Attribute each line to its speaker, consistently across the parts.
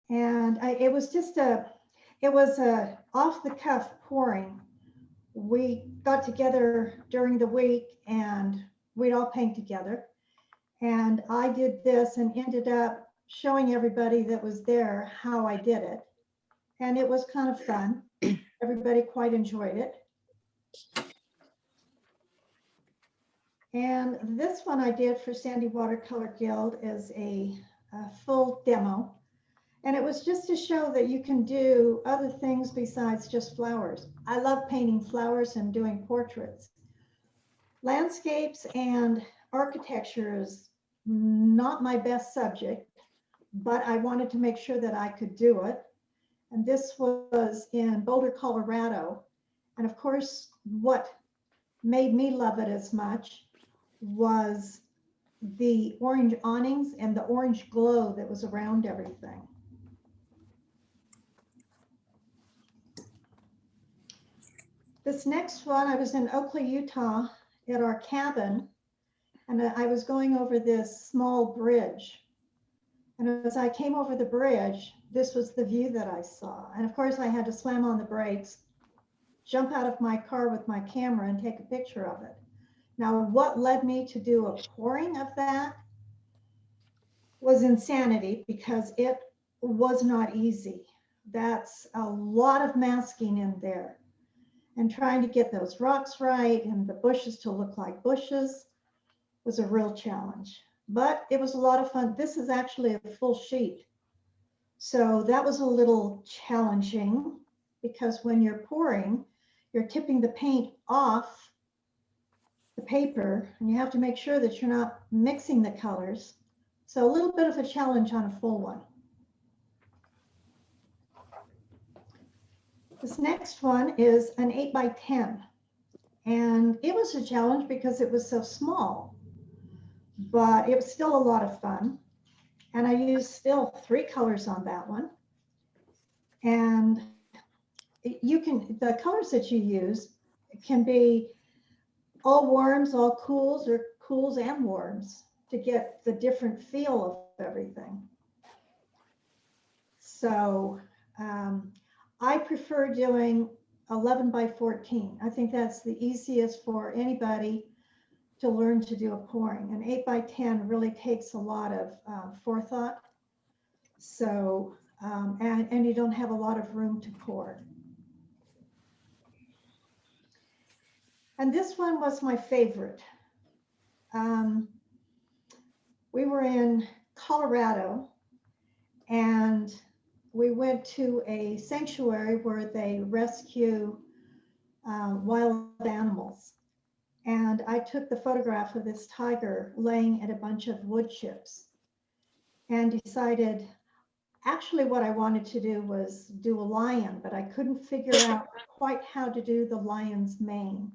Speaker 1: And it was just it was a off the cuff pouring. We got together during the week and we'd all paint together. And I did this and ended up showing everybody that was there how I did it. And it was kind of fun. Everybody quite enjoyed it. And this one I did for Sandy Watercolor Guild is a full demo. And it was just to show that you can do other things besides just flowers. I love painting flowers and doing portraits. Landscapes and architecture is not my best subject, but I wanted to make sure that I could do it. And this was in Boulder, Colorado. And of course, what made me love it as much was the orange awnings and the orange glow that was around everything. This next one, I was in Oakley, Utah at our cabin, and I was going over this small bridge. And as I came over the bridge, this was the view that I saw. And of course I had to slam on the brakes, jump out of my car with my camera and take a picture of it. Now, what led me to do a pouring of that was insanity, because it was not easy. That's a lot of masking in there. And trying to get those rocks right and the bushes to look like bushes was a real challenge. But it was a lot of fun. This is actually a full sheet. So that was a little challenging, because when you're pouring, you're tipping the paint off the paper, and you have to make sure that you're not mixing the colors. So a little bit of a challenge on a full one. This next one is an 8x10. And it was a challenge because it was so small, but it was still a lot of fun. And I used still 3 colors on that one. And the colors that you use can be all warms, all cools, or cools and warms to get the different feel of everything. So I prefer doing 11x14. I think that's the easiest for anybody to learn to do a pouring. An 8x10 really takes a lot of forethought. So, and you don't have a lot of room to pour. And this one was my favorite. We were in Colorado, and we went to a sanctuary where they rescue wild animals. And I took the photograph of this tiger laying at a bunch of wood chips, and decided actually what I wanted to do was do a lion, but I couldn't figure out quite how to do the lion's mane.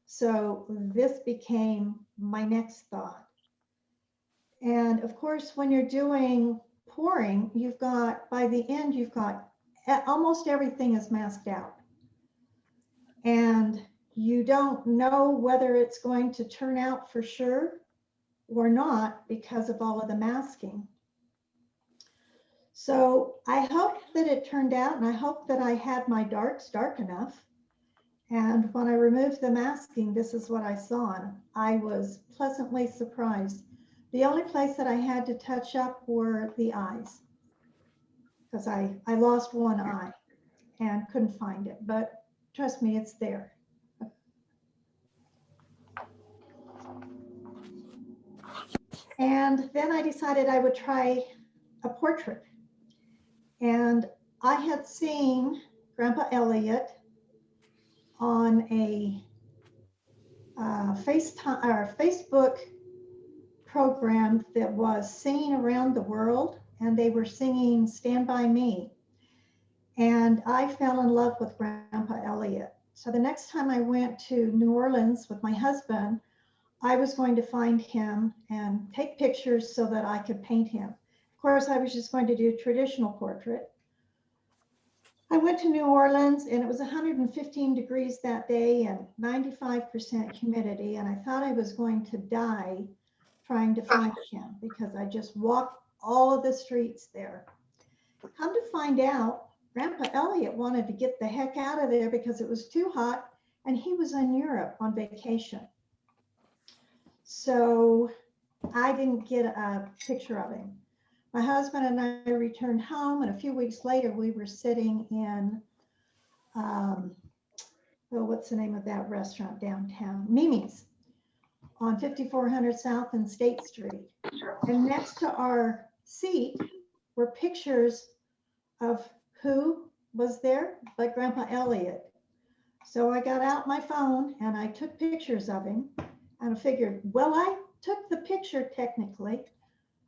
Speaker 1: So this became my next thought. And of course, when you're doing pouring, you've got, by the end, you've got almost everything is masked out. And you don't know whether it's going to turn out for sure or not because of all of the masking. So I hope that it turned out, and I hope that I had my darks dark enough. And when I removed the masking, this is what I saw. And I was pleasantly surprised. The only place that I had to touch up were the eyes, because I lost one eye and couldn't find it. But trust me, it's there. And then I decided I would try a portrait. And I had seen Grandpa Elliot on a Facebook program that was singing around the world, and they were singing Stand By Me. And I fell in love with Grandpa Elliot. So the next time I went to New Orleans with my husband, I was going to find him and take pictures so that I could paint him. Of course, I was just going to do a traditional portrait. I went to New Orleans, and it was 115 degrees that day and 95% humidity. And I thought I was going to die trying to find him, because I just walked all of the streets there. Come to find out, Grandpa Elliot wanted to get the heck out of there because it was too hot and he was in Europe on vacation. So I didn't get a picture of him. My husband and I returned home, and a few weeks later we were sitting in, what's the name of that restaurant downtown? Mimi's on 5400 South and State Street. And next to our seat were pictures of who was there but Grandpa Elliot. So I got out my phone and I took pictures of him, and I figured, well, I took the picture technically.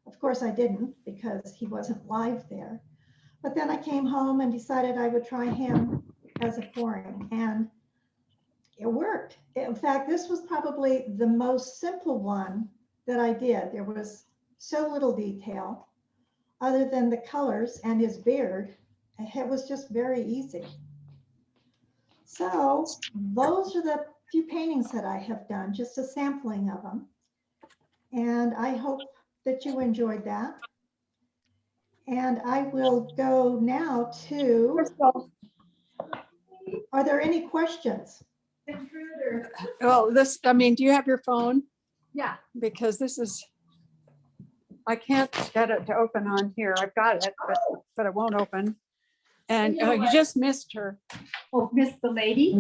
Speaker 1: Of course I didn't, because he wasn't live there. But then I came home and decided I would try him as a pouring, and it worked. In fact, this was probably the most simple one that I did. There was so little detail other than the colors and his beard. It was just very easy. So those are the few paintings that I have done, just a sampling of them. And I hope that you enjoyed that. And I will go now to, are there any questions?
Speaker 2: Well, I mean, do you have your phone?
Speaker 3: Yeah.
Speaker 2: Because I can't get it to open on here. I've got it, but it won't open. And you just missed her.
Speaker 3: Oh, missed the lady?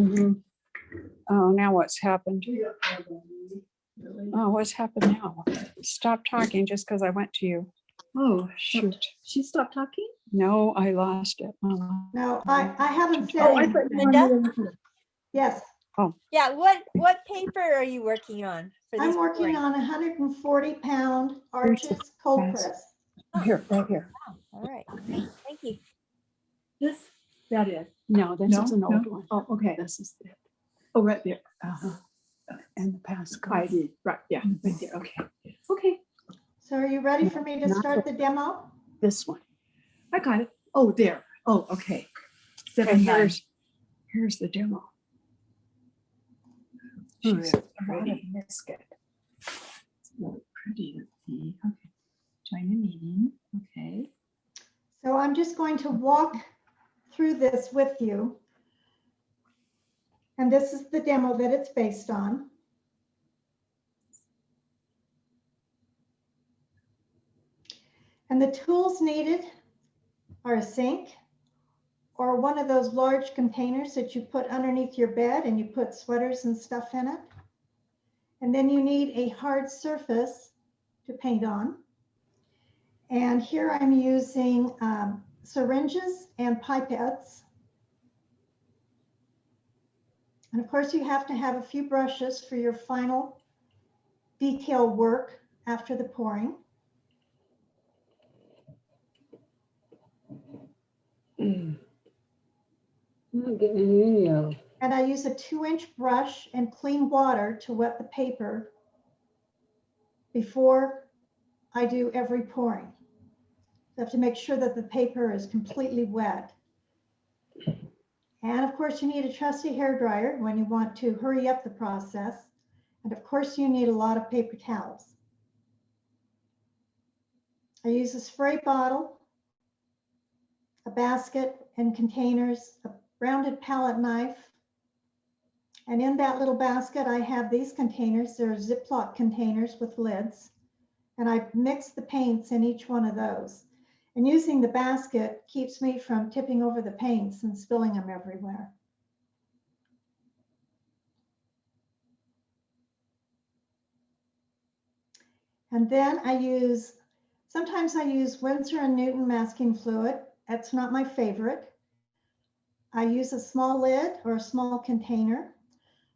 Speaker 2: Oh, now what's happened? Oh, what's happened now? Stop talking just because I went to you.
Speaker 3: Oh,
Speaker 2: Shoot.
Speaker 3: she stopped talking?
Speaker 2: No, I lost it.
Speaker 1: No, I haven't said
Speaker 3: Oh, I
Speaker 1: anything.
Speaker 3: thought
Speaker 4: Linda?
Speaker 1: Yes,
Speaker 4: Yeah, what paper are you working on for these
Speaker 1: I'm working
Speaker 4: pouring?
Speaker 1: on 140-pound Arches cold
Speaker 2: Yes.
Speaker 1: press.
Speaker 2: Here, right here.
Speaker 4: All right, thank you.
Speaker 3: This, that is.
Speaker 2: No, this is an old one.
Speaker 3: Oh, okay.
Speaker 2: This is it.
Speaker 3: Oh, right there.
Speaker 2: And the past.
Speaker 3: I did, right, yeah, right there, okay. Okay,
Speaker 1: So are you ready for me to
Speaker 2: Not
Speaker 1: start the demo?
Speaker 2: This one.
Speaker 3: I got it. Oh, there. Oh, okay.
Speaker 2: Okay,
Speaker 3: 7-9.
Speaker 2: here's the demo.
Speaker 3: Oh,
Speaker 2: She's
Speaker 3: that's
Speaker 2: a lot of
Speaker 3: pretty.
Speaker 2: Miscut.
Speaker 3: Oh, pretty, let's see, okay. Join the meeting, okay.
Speaker 1: So I'm just going to walk through this with you. And this is the demo that it's based on. And the tools needed are a sink or one of those large containers that you put underneath your bed and you put sweaters and stuff in it. And then you need a hard surface to paint on. And here I'm using syringes and pipettes. And of course you have to have a few brushes for your final detail work after the pouring.
Speaker 5: Not getting any video.
Speaker 1: And I use a 2-inch brush and clean water to wet the paper before I do every pouring. So I have to make sure that the paper is completely wet. And of course you need a trusty hairdryer when you want to hurry up the process. And of course you need a lot of paper towels. I use a spray bottle, a basket and containers, a rounded palette knife. And in that little basket, I have these containers. They're Ziploc containers with lids. And I mix the paints in each one of those. And using the basket keeps me from tipping over the paints and spilling them everywhere. And then sometimes I use Winsor & Newton masking fluid. That's not my favorite. I use a small lid or a small container.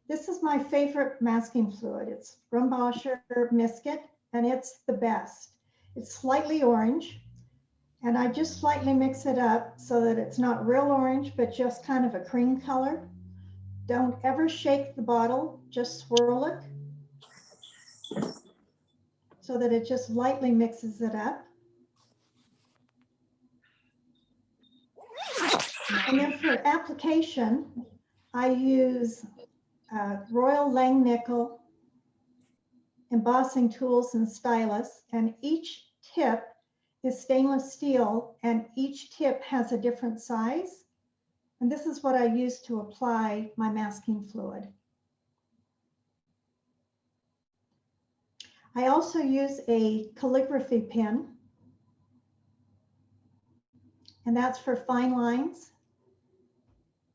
Speaker 1: This is my favorite masking fluid. It's Grumboscher Miscut, and it's the best. It's slightly orange, and I just slightly mix it up so that it's not real orange, but just kind of a cream color. Don't ever shake the bottle, just swirl it so that it just lightly mixes it up. And then for application, I use Royal Langnickel embossing tools and stylus, and each tip is stainless steel, and each tip has a different size. And this is what I use to apply my masking fluid. I also use a calligraphy pen, and that's for fine lines.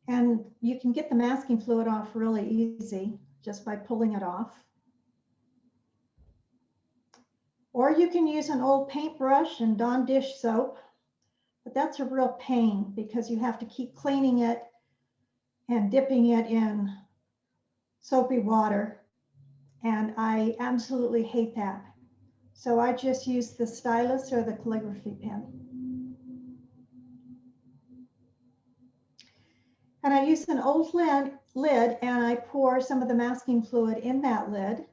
Speaker 1: And you can get the masking fluid off really easy just by pulling it off. Or you can use an old paintbrush and Dawn dish soap, but that's a real pain because you have to keep cleaning it and dipping it in soapy water. And I absolutely hate that. So I just use the stylus or the calligraphy pen. And I use an old lid and I pour some of the masking fluid in that lid.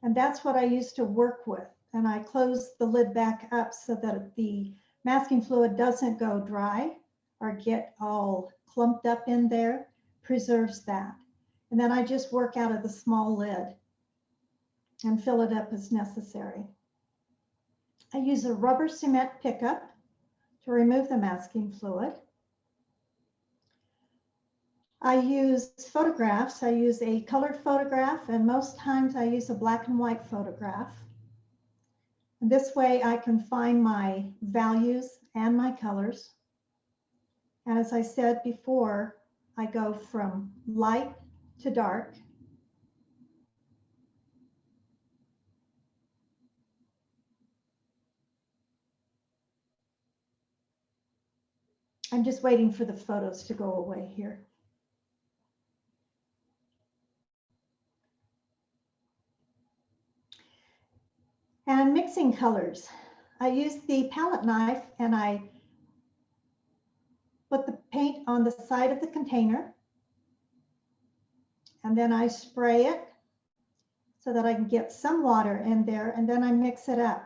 Speaker 1: And that's what I use to work with. And I close the lid back up so that the masking fluid doesn't go dry or get all clumped up in there, preserves that. And then I just work out of the small lid and fill it up as necessary. I use a rubber cement pickup to remove the masking fluid. I use photographs. I use a colored photograph, and most times I use a black and white photograph. And this way I can find my values and my colors. And as I said before, I go from light to dark. I'm just waiting for the photos to go away here. And mixing colors. I use the palette knife and I put the paint on the side of the container. And then I spray it so that I can get some water in there, and then I mix it up.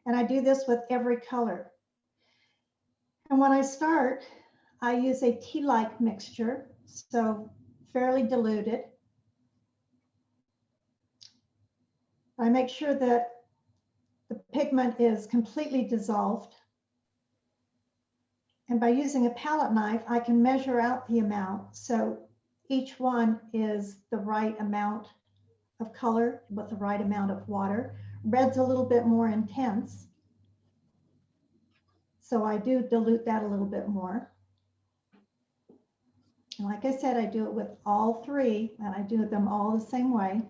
Speaker 1: And I do this with every color. And when I start, I use a tea-like mixture, so fairly diluted. I make sure that the pigment is completely dissolved. And by using a palette knife, I can measure out the amount. So each one is the right amount of color with the right amount of water. Red's a little bit more intense, so I do dilute that a little bit more. And like I said, I do it with all three, and I do them all the same way.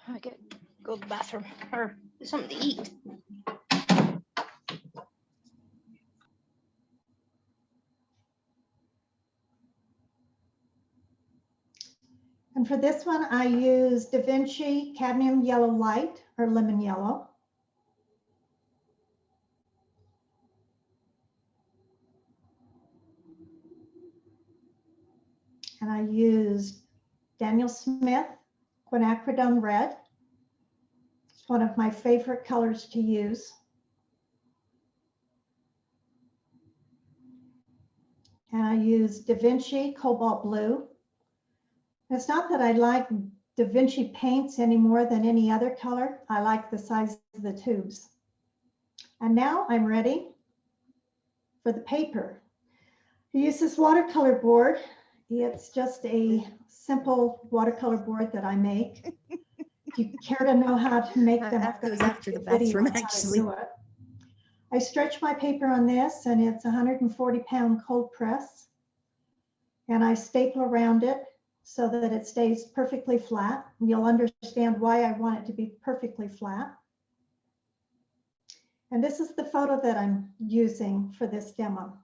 Speaker 6: I get go to the bathroom or something to eat.
Speaker 1: And for this one, I use Da Vinci Cadmium Yellow Light or Lemon Yellow. And I use Daniel Smith Quinacridone Red. It's one of my favorite colors to use. And I use Da Vinci Cobalt Blue. It's not that I like Da Vinci paints any more than any other color. I like the size of the tubes. And now I'm ready for the paper. I use this watercolor board. It's just a simple watercolor board that I make. If you care to know how to make them,
Speaker 4: That goes
Speaker 1: I've
Speaker 4: after
Speaker 1: got
Speaker 4: the
Speaker 1: a video
Speaker 4: bathroom,
Speaker 1: on how to
Speaker 4: actually.
Speaker 1: do it. I stretch my paper on this, and it's a 140-pound cold press. And I staple around it so that it stays perfectly flat. And you'll understand why I want it to be perfectly flat. And this is the photo that I'm using for this demo.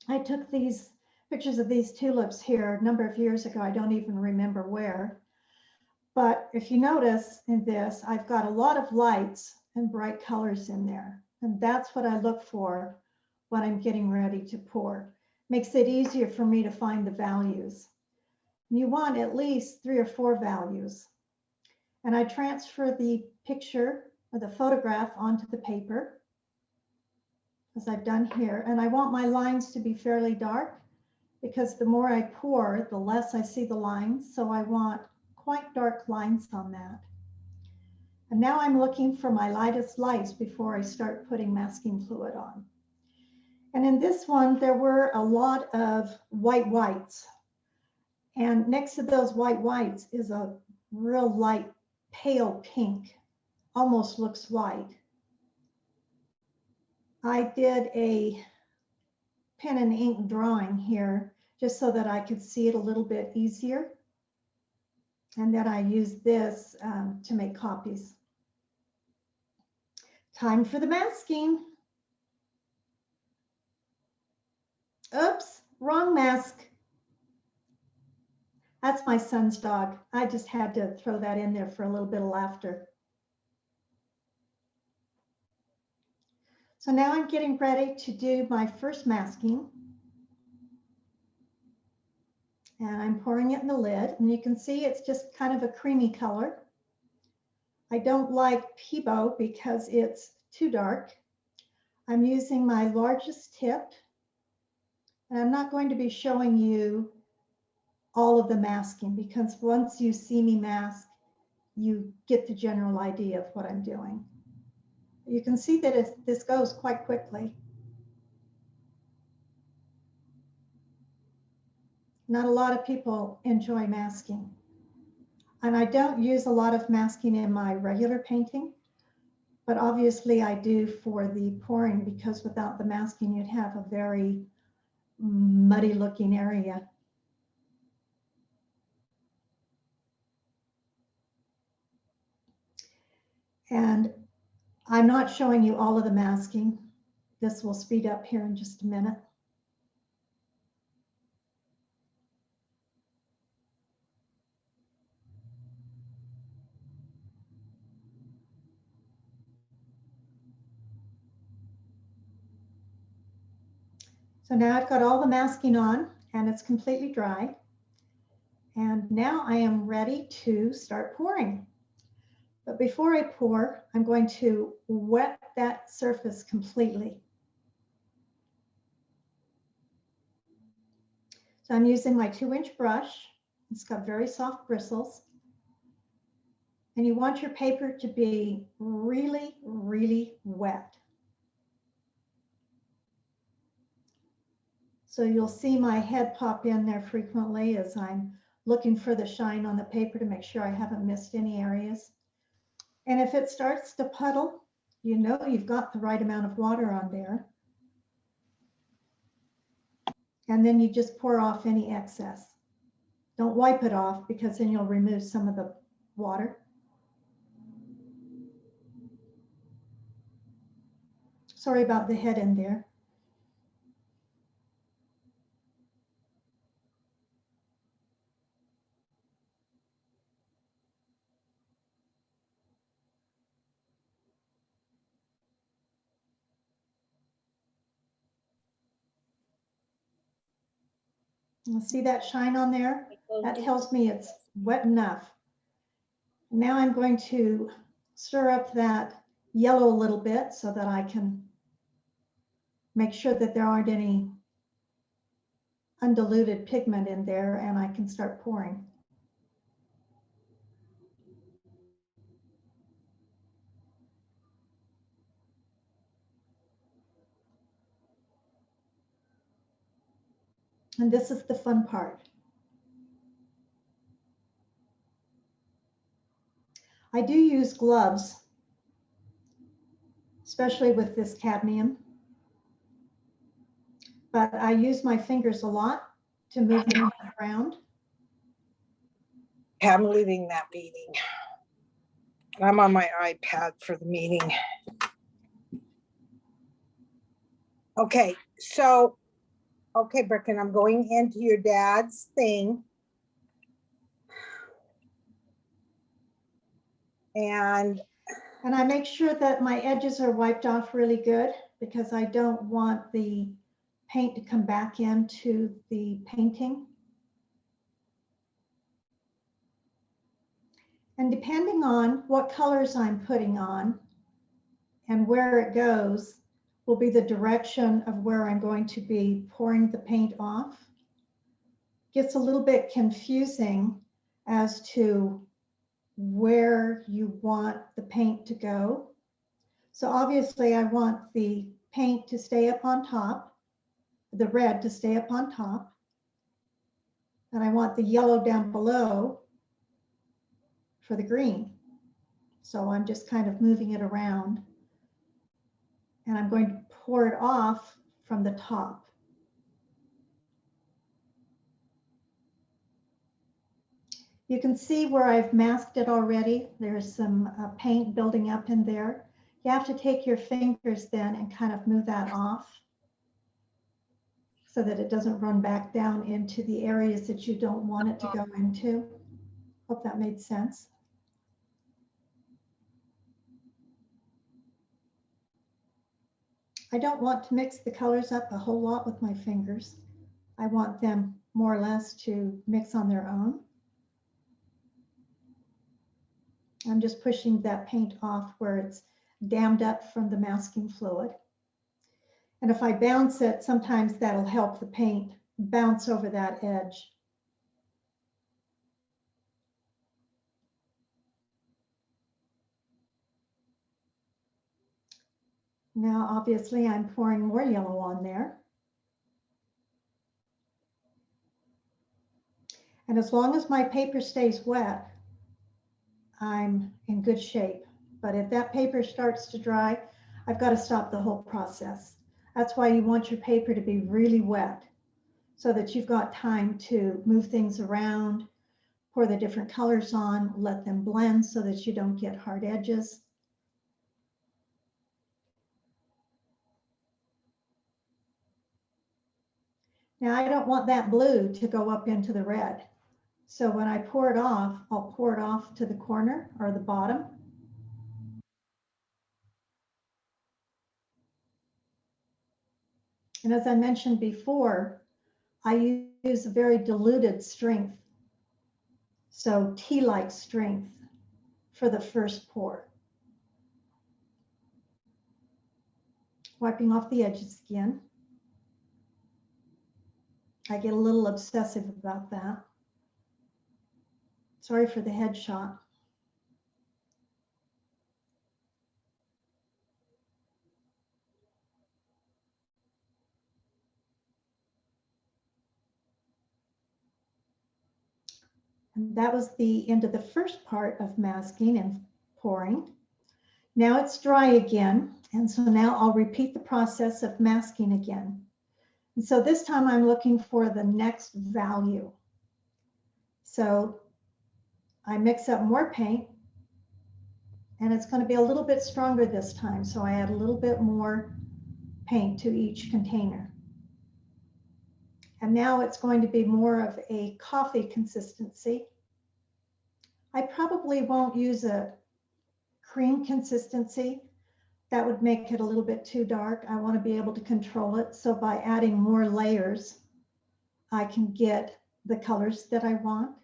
Speaker 1: I took these pictures of these tulips here a number of years ago. I don't even remember where. But if you notice in this, I've got a lot of lights and bright colors in there. And that's what I look for when I'm getting ready to pour. Makes it easier for me to find the values. And you want at least 3 or 4 values. And I transfer the picture or the photograph onto the paper, as I've done here. And I want my lines to be fairly dark, because the more I pour, the less I see the lines. So I want quite dark lines on that. And now I'm looking for my lightest lights before I start putting masking fluid on. And in this one, there were a lot of whites. And next to those whites is a real light pale pink, almost looks white. I did a pen and ink drawing here just so that I could see it a little bit easier. And then I used this to make copies. Time for the masking. Oops, wrong mask. That's my son's dog. I just had to throw that in there for a little bit of laughter. So now I'm getting ready to do my first masking. And I'm pouring it in the lid, and you can see it's just kind of a creamy color. I don't like Peebo because it's too dark. I'm using my largest tip, and I'm not going to be showing you all of the masking because once you see me mask, you get the general idea of what I'm doing. You can see that this goes quite quickly. Not a lot of people enjoy masking. And I don't use a lot of masking in my regular painting, but obviously I do for the pouring because without the masking, you'd have a very muddy looking area. And I'm not showing you all of the masking. This will speed up here in just a minute. So now I've got all the masking on and it's completely dry. And now I am ready to start pouring. But before I pour, I'm going to wet that surface completely. So I'm using my 2-inch brush. It's got very soft bristles. And you want your paper to be really, really wet. So you'll see my head pop in there frequently as I'm looking for the shine on the paper to make sure I haven't missed any areas. And if it starts to puddle, you know you've got the right amount of water on there. And then you just pour off any excess. Don't wipe it off because then you'll remove some of the water. Sorry about the head in there. See that shine on there? That tells me it's wet enough. Now I'm going to stir up that yellow a little bit so that I can make sure that there aren't any undiluted pigment in there and I can start pouring. And this is the fun part. I do use gloves, especially with this cadmium, but I use my fingers a lot to move them around.
Speaker 7: I'm leaving that meeting. I'm on my iPad for the meeting. Okay, so, okay, Bricken, I'm going into your dad's thing. And
Speaker 1: I make sure that my edges are wiped off really good because I don't want the paint to come back into the painting. And depending on what colors I'm putting on and where it goes will be the direction of where I'm going to be pouring the paint off. Gets a little bit confusing as to where you want the paint to go. So obviously I want the paint to stay up on top, the red to stay up on top. And I want the yellow down below for the green. So I'm just kind of moving it around. And I'm going to pour it off from the top. You can see where I've masked it already. There's some paint building up in there. You have to take your fingers then and kind of move that off so that it doesn't run back down into the areas that you don't want it to go into. Hope that made sense. I don't want to mix the colors up a whole lot with my fingers. I want them more or less to mix on their own. I'm just pushing that paint off where it's dammed up from the masking fluid. And if I bounce it, sometimes that'll help the paint bounce over that edge. Now, obviously, I'm pouring more yellow on there. And as long as my paper stays wet, I'm in good shape. But if that paper starts to dry, I've got to stop the whole process. That's why you want your paper to be really wet so that you've got time to move things around, pour the different colors on, let them blend so that you don't get hard edges. Now I don't want that blue to go up into the red. So when I pour it off, I'll pour it off to the corner or the bottom. And as I mentioned before, I use a very diluted strength. So tea-like strength for the first pour. Wiping off the edges again. I get a little obsessive about that. Sorry for the headshot. And that was the end of the first part of masking and pouring. Now it's dry again. And so now I'll repeat the process of masking again. And so this time I'm looking for the next value. So I mix up more paint and it's going to be a little bit stronger this time. So I add a little bit more paint to each container. And now it's going to be more of a coffee consistency. I probably won't use a cream consistency. That would make it a little bit too dark. I want to be able to control it. So by adding more layers, I can get the colors that I want.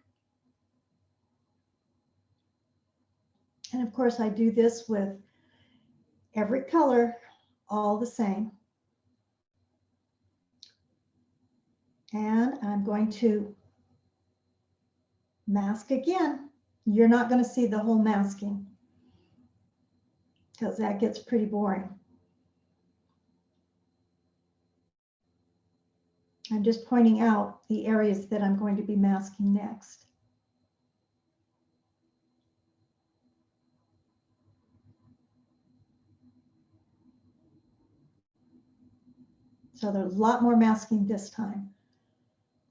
Speaker 1: And of course, I do this with every color all the same. And I'm going to mask again. You're not going to see the whole masking because that gets pretty boring. I'm just pointing out the areas that I'm going to be masking next. So there's a lot more masking this time.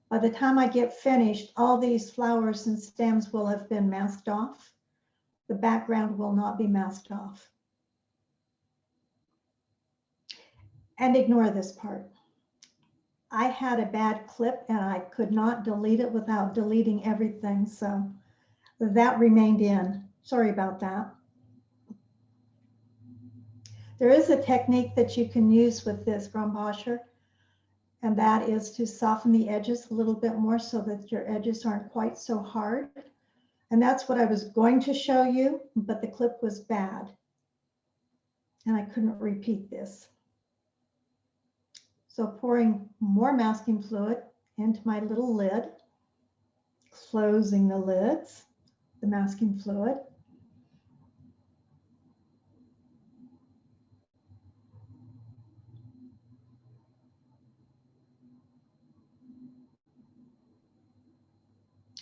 Speaker 1: By the time I get finished, all these flowers and stems will have been masked off. The background will not be masked off. And ignore this part. I had a bad clip and I could not delete it without deleting everything. So that remained in. Sorry about that. There is a technique that you can use with this Grumbacher, and that is to soften the edges a little bit more so that your edges aren't quite so hard. And that's what I was going to show you, but the clip was bad and I couldn't repeat this. So pouring more masking fluid into my little lid, closing the lids, the masking fluid.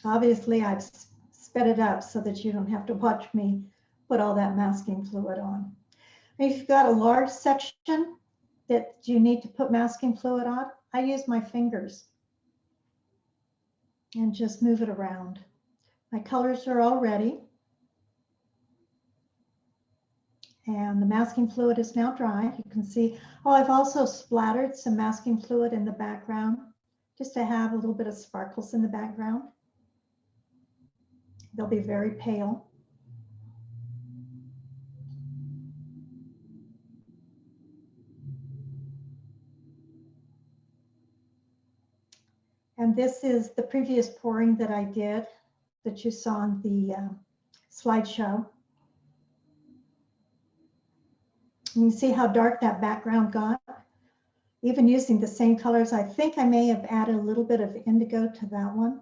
Speaker 1: Obviously, I've sped it up so that you don't have to watch me put all that masking fluid on. If you've got a large section that you need to put masking fluid on, I use my fingers and just move it around. My colors are all ready. And the masking fluid is now dry. You can see, oh, I've also splattered some masking fluid in the background just to have a little bit of sparkles in the background. They'll be very pale. And this is the previous pouring that I did that you saw on the slideshow. And you see how dark that background got? Even using the same colors, I think I may have added a little bit of indigo to that one.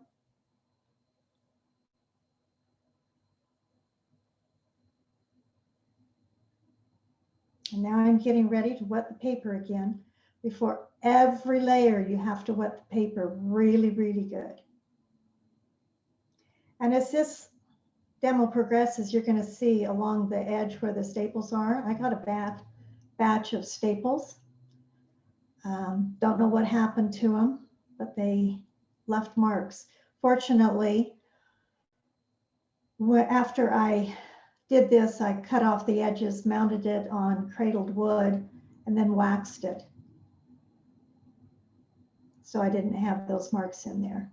Speaker 1: And now I'm getting ready to wet the paper again. Before every layer, you have to wet the paper really, really good. And as this demo progresses, you're going to see along the edge where the staples are, I got a bad batch of staples. Don't know what happened to them, but they left marks. Fortunately, after I did this, I cut off the edges, mounted it on cradled wood, and then waxed it. So I didn't have those marks in there.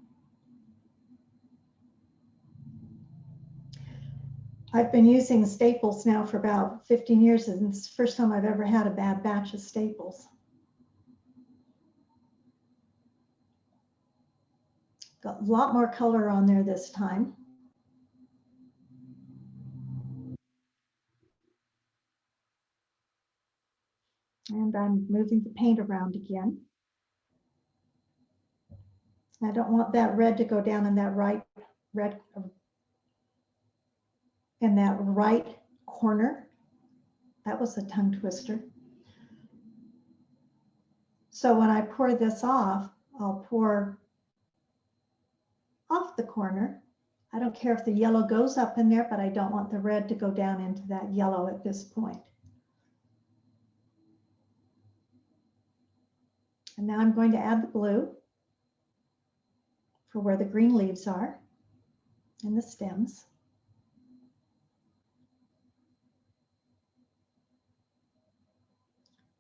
Speaker 1: I've been using staples now for about 15 years, and it's the first time I've ever had a bad batch of staples. Got a lot more color on there this time. And I'm moving the paint around again. I don't want that red to go down in that right corner. That was a tongue twister. So when I pour this off, I'll pour off the corner. I don't care if the yellow goes up in there, but I don't want the red to go down into that yellow at this point. And now I'm going to add the blue for where the green leaves are and the stems.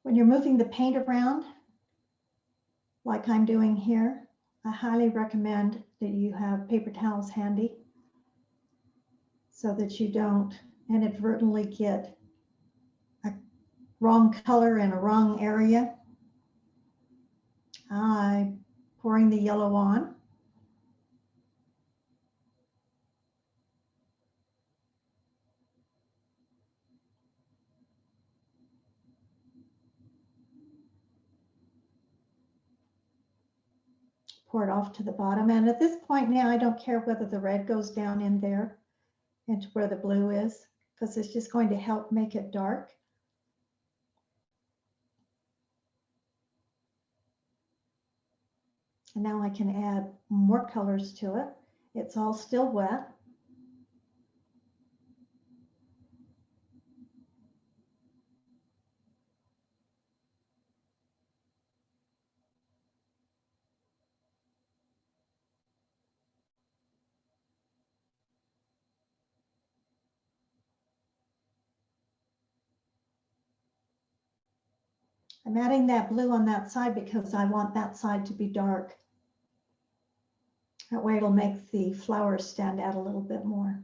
Speaker 1: When you're moving the paint around, like I'm doing here, I highly recommend that you have paper towels handy so that you don't inadvertently get a wrong color in a wrong area. I'm pouring the yellow on. Pour it off to the bottom. And at this point now, I don't care whether the red goes down in there into where the blue is, because it's just going to help make it dark. And now I can add more colors to it. It's all still wet. I'm adding that blue on that side because I want that side to be dark. That way it'll make the flowers stand out a little bit more.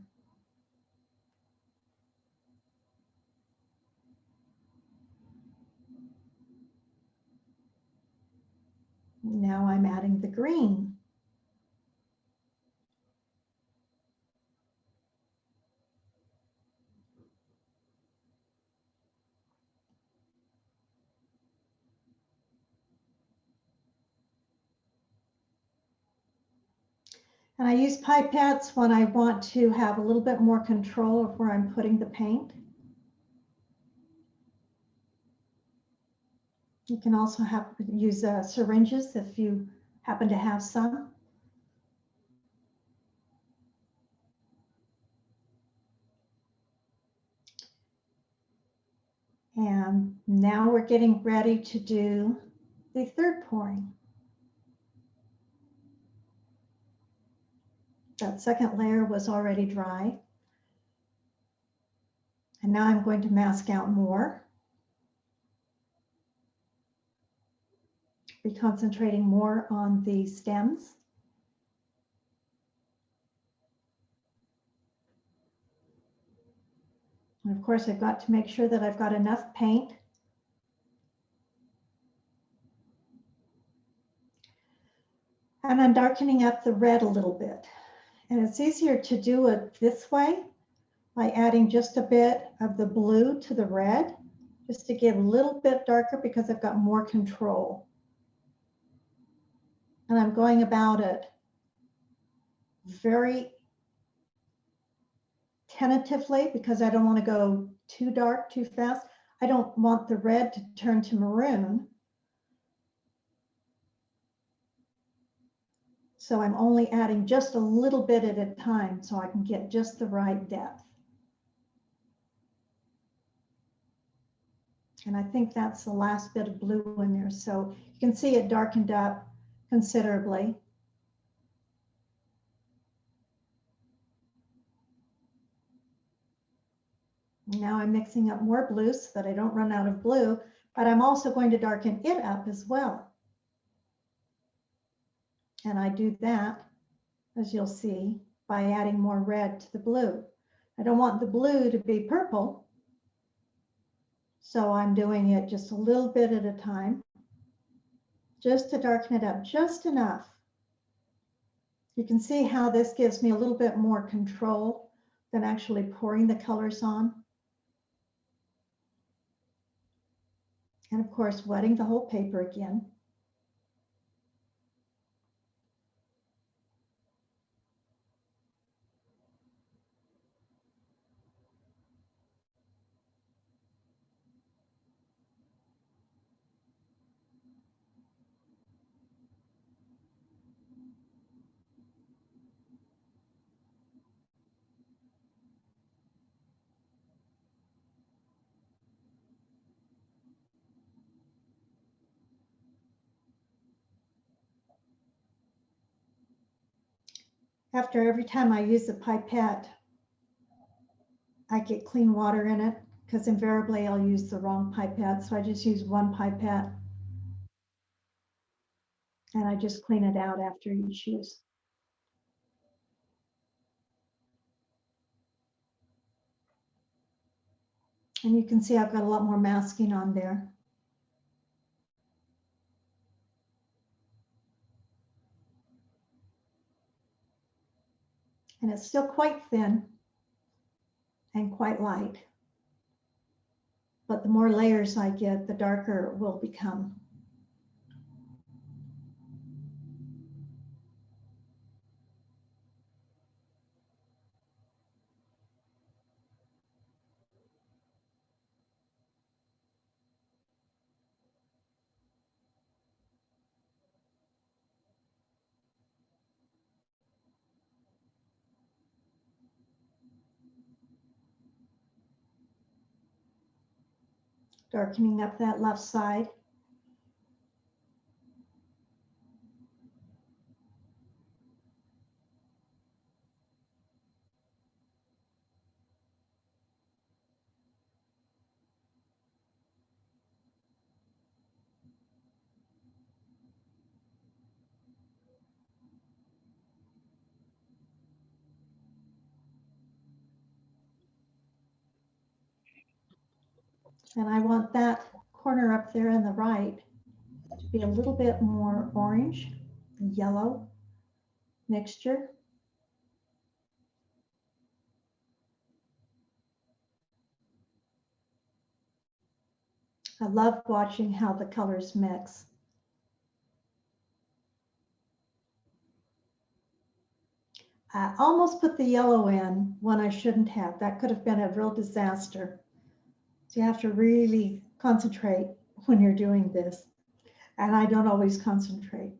Speaker 1: Now I'm adding the green. And I use pipettes when I want to have a little bit more control of where I'm putting the paint. You can also use syringes if you happen to have some. And now we're getting ready to do the third pouring. That second layer was already dry. And now I'm going to mask out more. Be concentrating more on the stems. And of course, I've got to make sure that I've got enough paint. And I'm darkening up the red a little bit. And it's easier to do it this way by adding just a bit of the blue to the red, just to get a little bit darker because I've got more control. And I'm going about it very tentatively because I don't want to go too dark too fast. I don't want the red to turn to maroon. So I'm only adding just a little bit at a time so I can get just the right depth. And I think that's the last bit of blue in there. So you can see it darkened up considerably. Now I'm mixing up more blue so that I don't run out of blue, but I'm also going to darken it up as well. And I do that, as you'll see, by adding more red to the blue. I don't want the blue to be purple, so I'm doing it just a little bit at a time, just to darken it up just enough. You can see how this gives me a little bit more control than actually pouring the colors on. And of course, wetting the whole paper again. After every time I use the pipette, I get clean water in it because invariably I'll use the wrong pipette. So I just use one pipette and I just clean it out after each use. And you can see I've got a lot more masking on there. And it's still quite thin and quite light. But the more layers I get, the darker it will become. Darkening up that left side. And I want that corner up there on the right to be a little bit more orange, yellow mixture. I love watching how the colors mix. I almost put the yellow in when I shouldn't have. That could have been a real disaster. So you have to really concentrate when you're doing this. And I don't always concentrate,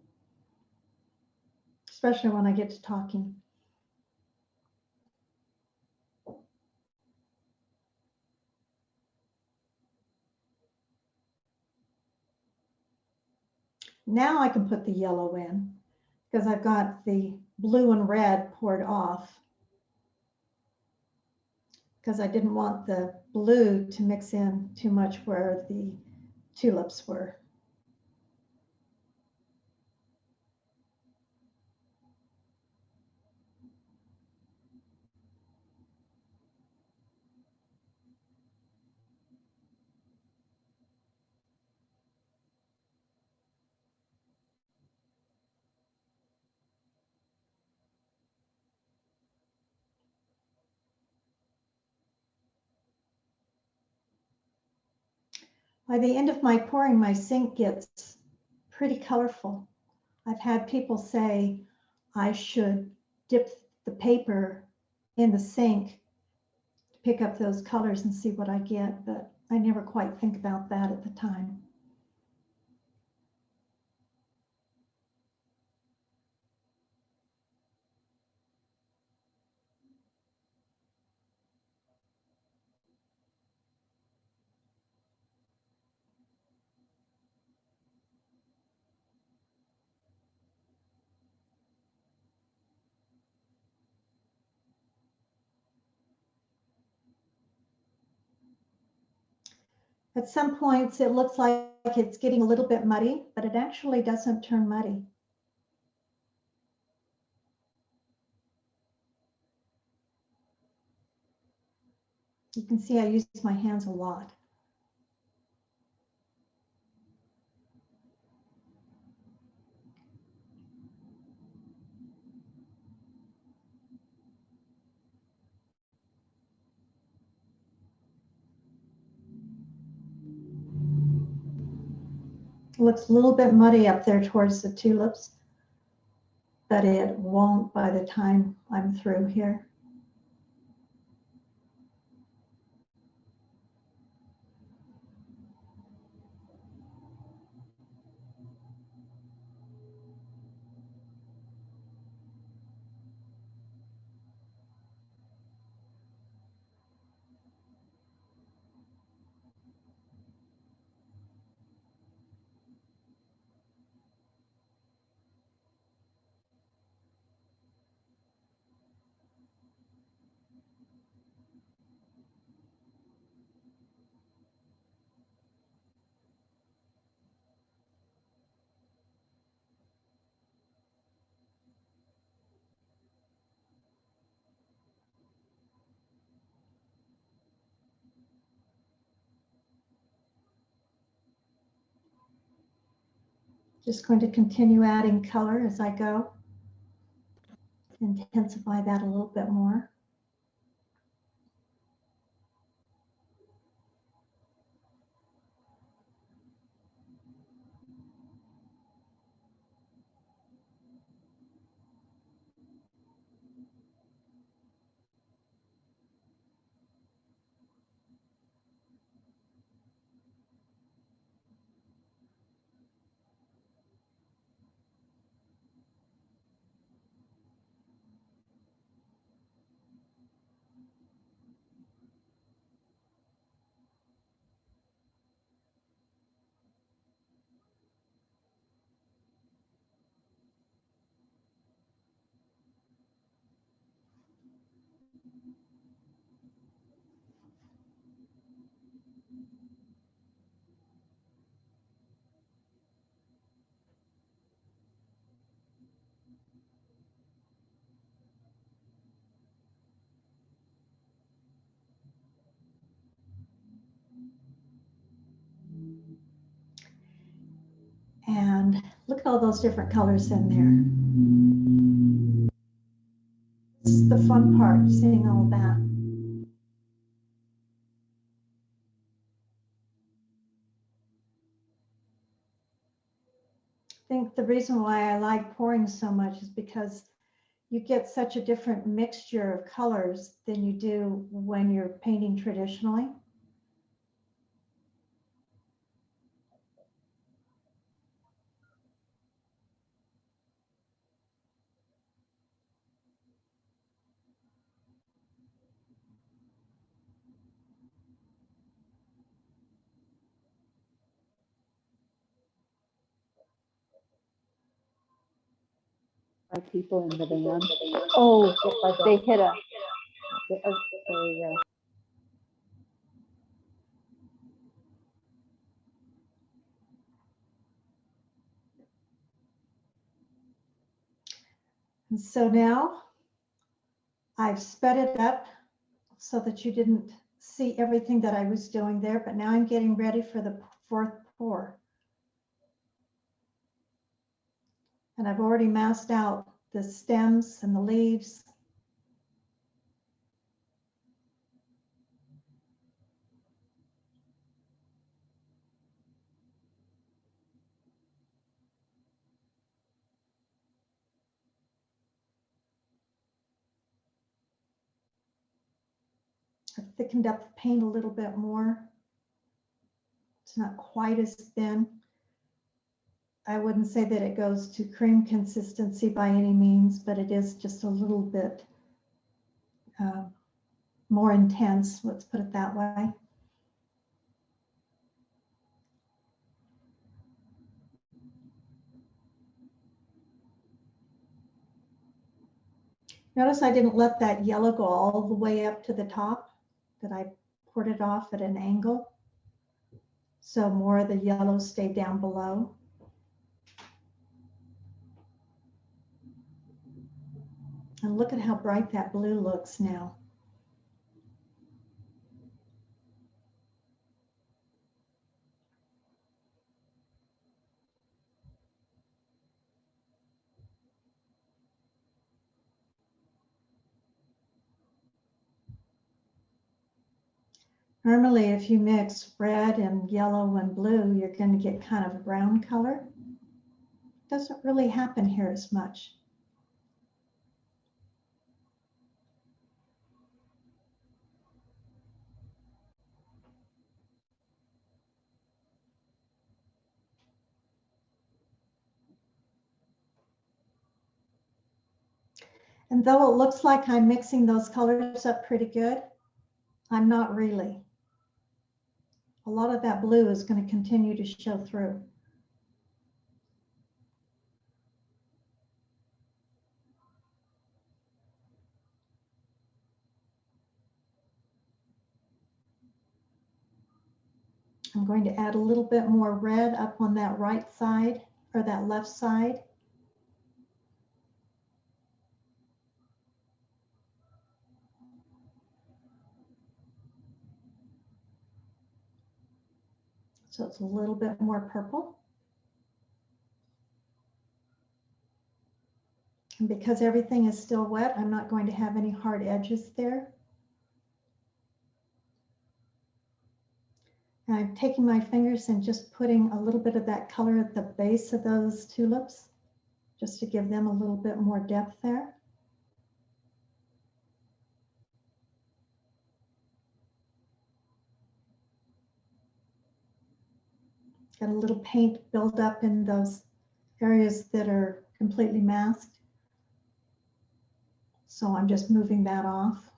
Speaker 1: especially when I get to talking. Now I can put the yellow in because I've got the blue and red poured off, because I didn't want the blue to mix in too much where the tulips were. By the end of my pouring, my sink gets pretty colorful. I've had people say I should dip the paper in the sink to pick up those colors and see what I get, but I never quite think about that at the time. At some points, it looks like it's getting a little bit muddy, but it actually doesn't turn muddy. You can see I use my hands a lot. It looks a little bit muddy up there towards the tulips, but it won't by the time I'm through here. Just going to continue adding color as I go, intensify that a little bit more. And look at all those different colors in there. This is the fun part, seeing all that. I think the reason why I like pouring so much is because you get such a different mixture of colors than you do when you're painting traditionally.
Speaker 5: Are people in the band? Oh, they hit a. There you go.
Speaker 1: And so now I've sped it up so that you didn't see everything that I was doing there, but now I'm getting ready for the fourth pour. And I've already masked out the stems and the leaves. I've thickened up the paint a little bit more. It's not quite as thin. I wouldn't say that it goes to cream consistency by any means, but it is just a little bit more intense, let's put it that way. Notice I didn't let that yellow go all the way up to the top, that I poured it off at an angle. So more of the yellow stayed down below. And look at how bright that blue looks now. Normally, if you mix red and yellow and blue, you're going to get kind of a brown color. Doesn't really happen here as much. And though it looks like I'm mixing those colors up pretty good, I'm not really. A lot of that blue is going to continue to show through. I'm going to add a little bit more red up on that right side or that left side. So it's a little bit more purple. And because everything is still wet, I'm not going to have any hard edges there. And I'm taking my fingers and just putting a little bit of that color at the base of those tulips, just to give them a little bit more depth there. Got a little paint build up in those areas that are completely masked. So I'm just moving that off.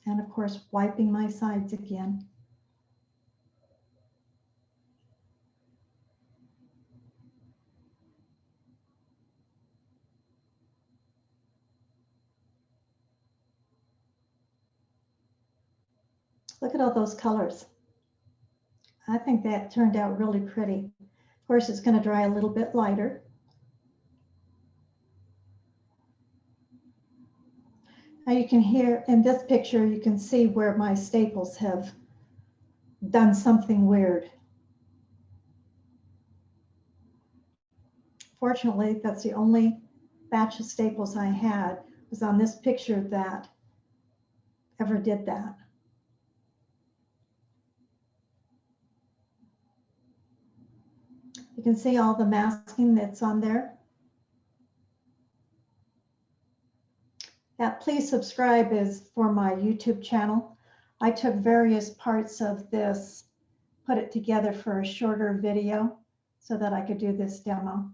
Speaker 1: And of course, wiping my sides again. Look at all those colors. I think that turned out really pretty. Of course, it's going to dry a little bit lighter. Now you can hear in this picture, you can see where my staples have done something weird. Fortunately, that's the only batch of staples I had was on this picture that ever did that. You can see all the masking that's on there. That please subscribe is for my YouTube channel. I took various parts of this, put it together for a shorter video so that I could do this demo.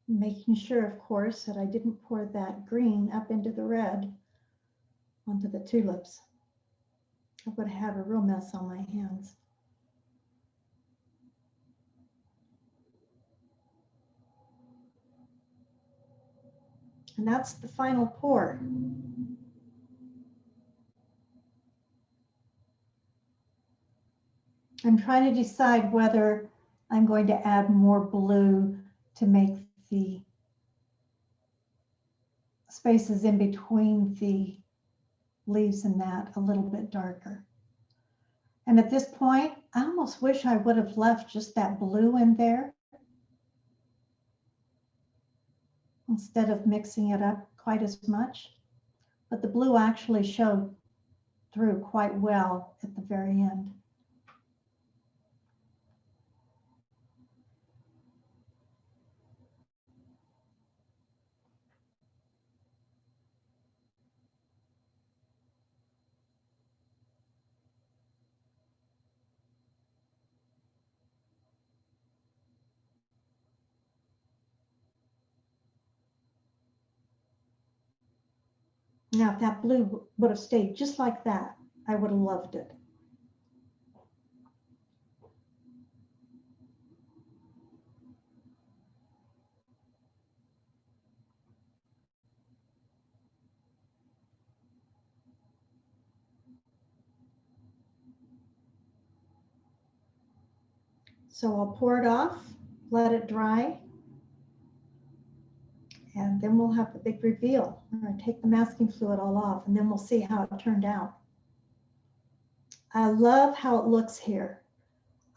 Speaker 1: Making sure, of course, that I didn't pour that green up into the red onto the tulips. I would have a real mess on my hands. And that's the final pour. I'm trying to decide whether I'm going to add more blue to make the spaces in between the leaves and that a little bit darker. And at this point, I almost wish I would have left just that blue in there instead of mixing it up quite as much. But the blue actually showed through quite well at the very end. Now, if that blue would have stayed just like that, I would have loved it. So I'll pour it off, let it dry, and then we'll have the big reveal. I'm going to take the masking fluid all off, and then we'll see how it turned out. I love how it looks here.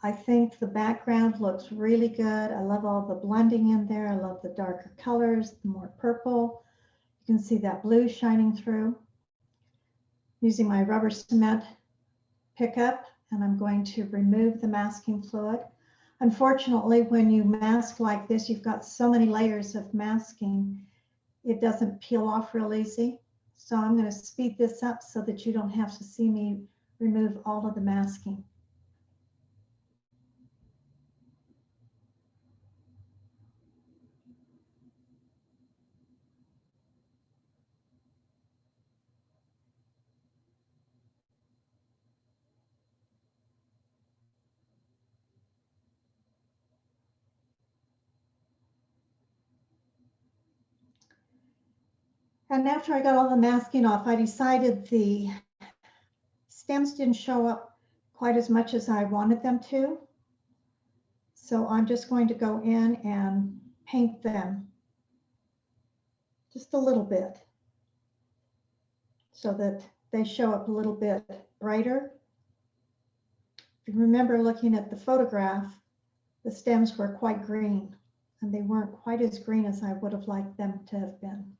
Speaker 1: I think the background looks really good. I love all the blending in there. I love the darker colors, the more purple. You can see that blue shining through. Using my rubber cement pickup, and I'm going to remove the masking fluid. Unfortunately, when you mask like this, you've got so many layers of masking, it doesn't peel off real easy. So I'm going to speed this up so that you don't have to see me remove all of the masking. And after I got all the masking off, I decided the stems didn't show up quite as much as I wanted them to. So I'm just going to go in and paint them just a little bit so that they show up a little bit brighter. If you remember looking at the photograph, the stems were quite green, and they weren't quite as green as I would have liked them to have been.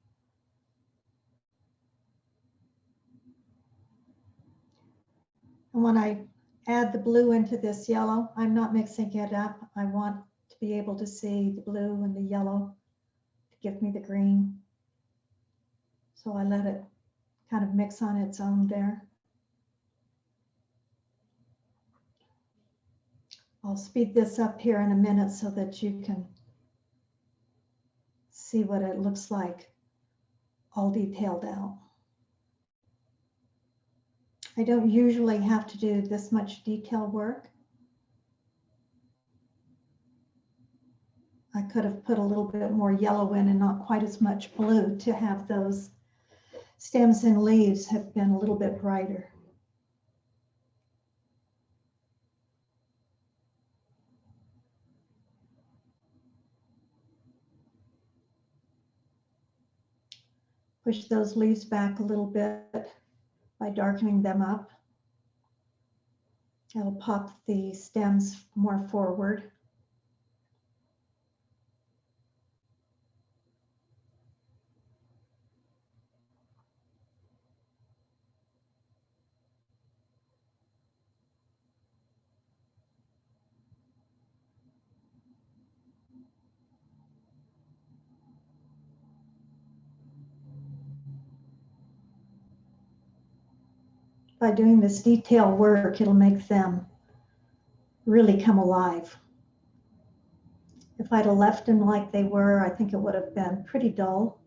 Speaker 1: And when I add the blue into this yellow, I'm not mixing it up. I want to be able to see the blue and the yellow to give me the green. So I let it kind of mix on its own there. I'll speed this up here in a minute so that you can see what it looks like all detailed out. I don't usually have to do this much detail work. I could have put a little bit more yellow in and not quite as much blue to have those stems and leaves have been a little bit brighter. Push those leaves back a little bit by darkening them up. It'll pop the stems more forward. By doing this detail work, it'll make them really come alive. If I'd have left them like they were, I think it would have been pretty dull.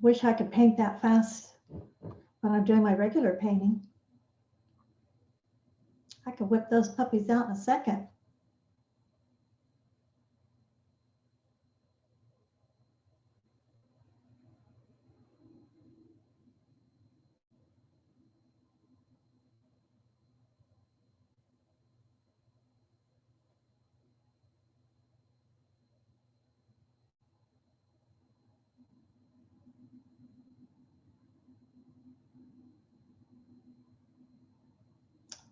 Speaker 1: Wish I could paint that fast when I'm doing my regular painting. I could whip those puppies out in a second.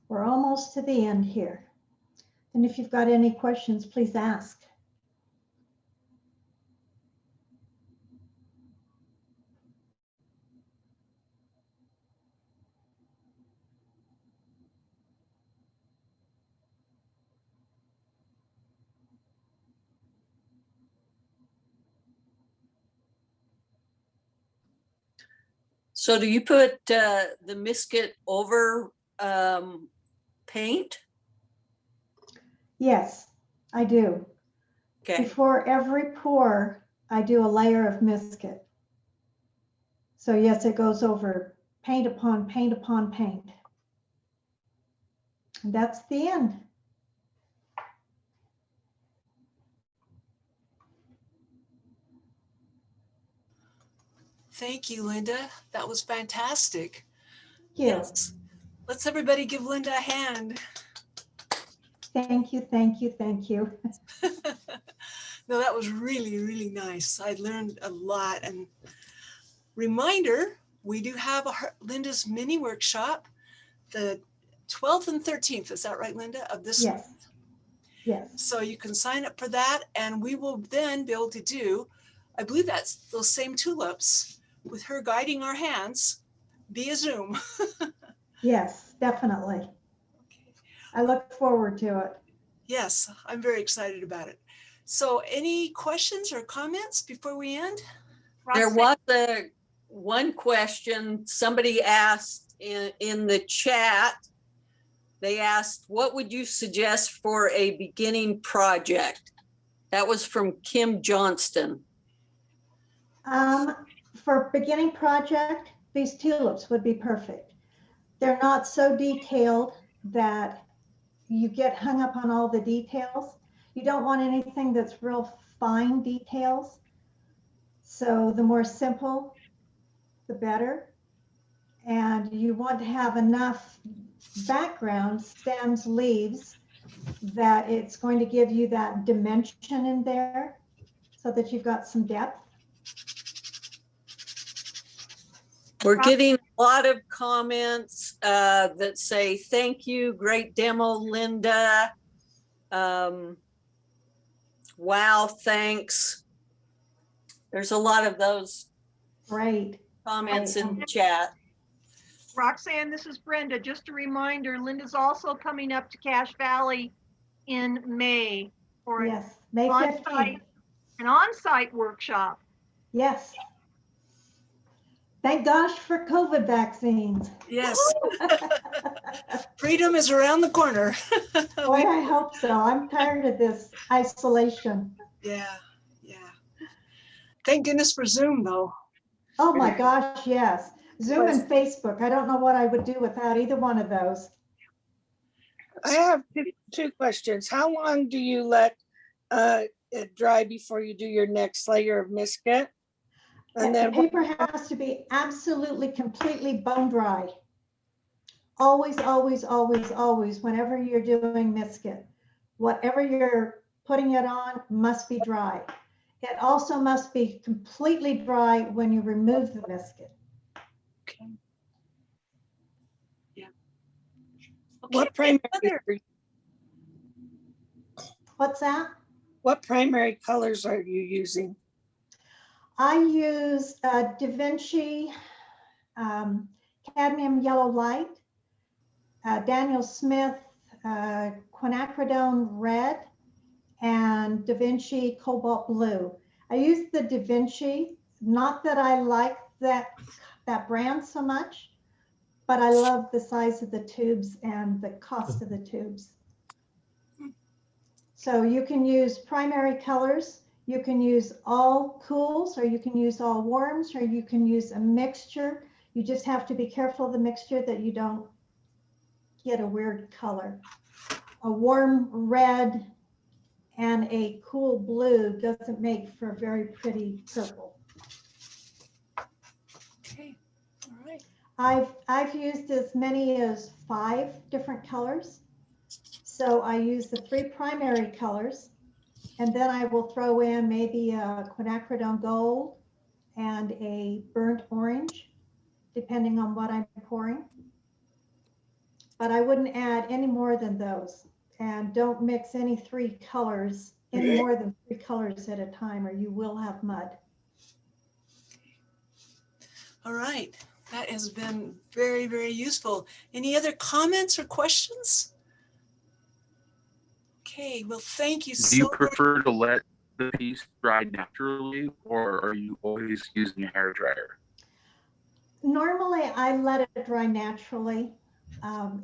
Speaker 1: We're almost to the end here. And if you've got any questions, please ask.
Speaker 8: So do you put the Miscut over paint?
Speaker 1: Yes, I do.
Speaker 8: Okay.
Speaker 1: Before every pour, I do a layer of Miscut. So yes, it goes over paint upon paint upon paint. And that's the end.
Speaker 9: Thank you, Linda. That was fantastic.
Speaker 1: Thank you.
Speaker 9: Yes. Let's everybody give Linda a hand.
Speaker 1: Thank you, thank you, thank you.
Speaker 9: No, that was really, really nice. I learned a lot. And reminder, we do have Linda's mini workshop, the 12th and 13th. Is that right, Linda? Of this
Speaker 1: Yes.
Speaker 9: month?
Speaker 1: Yes.
Speaker 9: So you can sign up for that, and we will then be able to do, I believe that's those same tulips with her guiding our hands via Zoom.
Speaker 1: Yes, definitely. I look forward to it.
Speaker 9: Yes, I'm very excited about it. So any questions or comments before we end?
Speaker 8: There was one question somebody asked in the chat. They asked, what would you suggest for a beginning project? That was from Kim Johnston.
Speaker 1: For beginning project, these tulips would be perfect. They're not so detailed that you get hung up on all the details. You don't want anything that's real fine details. So the more simple, the better. And you want to have enough background, stems, leaves, that it's going to give you that dimension in there so that you've got some depth.
Speaker 8: We're getting a lot of comments that say, thank you, great demo, Linda. Wow, thanks. There's a lot of those
Speaker 1: Great.
Speaker 8: comments in the chat.
Speaker 10: Roxanne, this is Brenda. Just a reminder, Linda's also coming up to Cache Valley in May for an
Speaker 1: Yes, May
Speaker 10: on-site
Speaker 1: 15th.
Speaker 10: an on-site workshop.
Speaker 1: Yes. Thank gosh for COVID vaccines.
Speaker 9: Yes, freedom is around the corner.
Speaker 1: Boy, I hope so. I'm tired of this isolation.
Speaker 9: Yeah, yeah. Thank goodness for Zoom, though.
Speaker 1: Oh my gosh, yes. Zoom and Facebook. I don't know what I would do without either one of those.
Speaker 11: I have two questions. How long do you let it dry before you do your next layer of Miscut? And
Speaker 1: The
Speaker 11: then
Speaker 1: paper has to be absolutely, completely bone dry. Always, always, always, always, whenever you're doing Miscut, whatever you're putting it on must be dry. It also must be completely dry when you remove the Miscut.
Speaker 9: Okay. Yeah.
Speaker 11: what
Speaker 9: Okay,
Speaker 11: primary
Speaker 1: What's that?
Speaker 11: what primary colors are you using?
Speaker 1: I use Da Vinci cadmium yellow light, Daniel Smith quinacridone red, and Da Vinci cobalt blue. I use the Da Vinci, not that I like that brand so much, but I love the size of the tubes and the cost of the tubes. So you can use primary colors, you can use all cools, or you can use all warms, or you can use a mixture. You just have to be careful of the mixture that you don't get a weird color. A warm red and a cool blue doesn't make for a very pretty purple.
Speaker 9: Okay, all right.
Speaker 1: I've used as many as 5 different colors. So I use the 3 primary colors, and then I will throw in maybe a quinacridone gold and a burnt orange, depending on what I'm pouring. But I wouldn't add any more than those. And don't mix any 3 colors, any more than 3 colors at a time, or you will have mud.
Speaker 9: All right, that has been very, very useful. Any other comments or questions? Okay, well, thank you
Speaker 12: Do you
Speaker 9: so much.
Speaker 12: prefer to let the piece dry naturally, or are you always using a hair dryer?
Speaker 1: Normally, I let it dry naturally.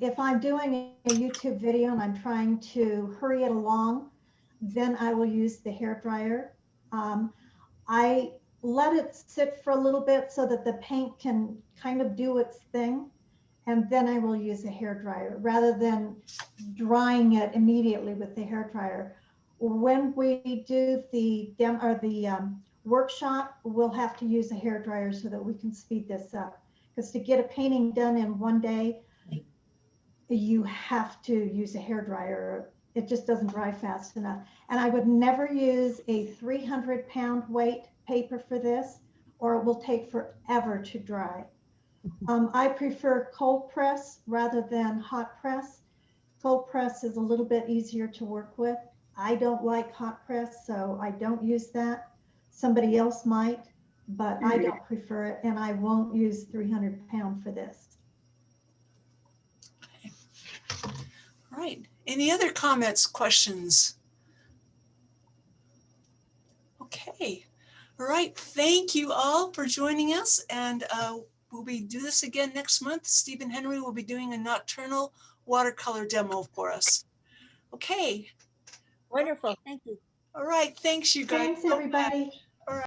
Speaker 1: If I'm doing a YouTube video and I'm trying to hurry it along, then I will use the hair dryer. I let it sit for a little bit so that the paint can kind of do its thing, and then I will use a hair dryer rather than drying it immediately with the hair dryer. When we do the workshop, we'll have to use a hair dryer so that we can speed this up. Because to get a painting done in one day, you have to use a hair dryer. It just doesn't dry fast enough. And I would never use a 300-pound weight paper for this, or it will take forever to dry. I prefer cold press rather than hot press. Cold press is a little bit easier to work with. I don't like hot press, so I don't use that. Somebody else might, but I don't prefer it, and I won't use 300-pound for this.
Speaker 9: All right, any other comments, questions? Okay, all right, thank you all for joining us, and we'll do this again next month. Stephen Henry will be doing a nocturnal watercolor demo for us. Okay.
Speaker 4: Wonderful, thank you.
Speaker 9: All right, thanks you guys.
Speaker 1: Thanks, everybody.
Speaker 9: All right.